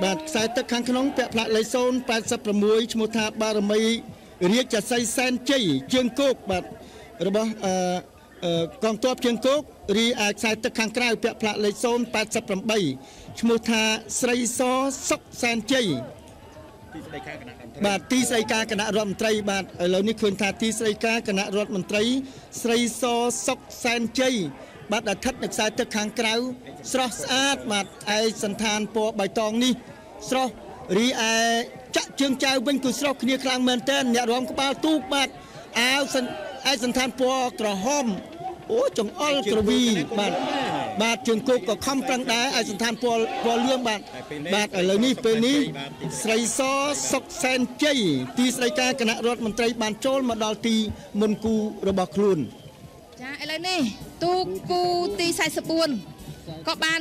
បាទខ្សែទឹកខាងក្នុងពាក់ផ្លាកលេខ086ឈ្មោះថាបារមីរាជសីសែនជ័យជើងគោកបាទរបស់កងទ័ពជើងគោករីឯខ្សែទឹកខាងក្រៅពាក់ផ្លាកលេខ088ឈ្មោះថាស្រីសសុកសែនជ័យបាទទីស្តីការគណៈរដ្ឋមន្ត្រីបាទឥឡូវនេះឃើញថាទីស្តីការគណៈរដ្ឋមន្ត្រីស្រីសសុកសែនជ័យបាទដែលស្ថិតនៅខ្សែទឹកខាងក្រៅស្រស់ស្អាតបាទឯសន្តានពណ៌បៃតងនេះស្រស់រីឯចាក់ជើងចៅវិញគឺស្រស់គ្នាខ្លាំងមែនទែនអ្នករំក្បាលទូកបាទអាវឯសន្តានពណ៌ក្រហមអូចង្អុលក្រវីបាទជើងគោកក៏ខំប្រឹងដែរឯសន្តានពណ៌លឿងបាទឥឡូវនេះពេលនេះស្រីសសុកសែនជ័យទីស្តីការគណៈរដ្ឋមន្ត្រីបានចូលមកដល់ទីមុនគូរបស់ខ្លួនចាឥឡូវនេះទូកគូទី44ក៏បាន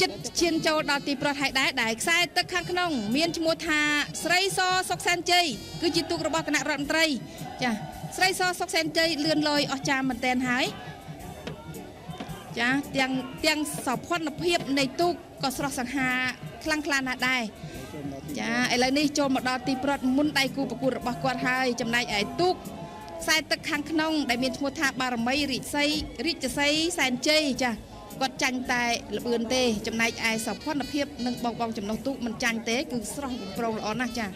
ចិត្តឈានចូលដល់ទីប្រត់ហើយដែរដែលខ្សែទឹកខាងក្នុងមានឈ្មោះថាស្រីសសុកសែនជ័យគឺជាទូករបស់គណៈរដ្ឋមន្ត្រីចាស្រីសសុកសែនជ័យលឿនលយអស្ចារ្យមែនទែនហើយចាទាំងសោភ័ណភាពនៃទូកក៏ស្រស់សង្ហាខ្លាំងក្លាណាស់ដែរចាឥឡូវនេះចូលមកដល់ទីប្រត់មុនដៃគូប្រកួតរបស់គាត់ហើយចំណែកឯទូកខ្សែទឹកខាងក្នុងដែលមានឈ្មោះថាបារមីរាជសីសែនជ័យចាគាត់ចាញ់តែល្បឿនទេចំណែកឯសោភ័ណភាពនិងបងចំណុះទូកមិនចាញ់ទេគឺស្រស់បំព្រងល្អណាស់ចា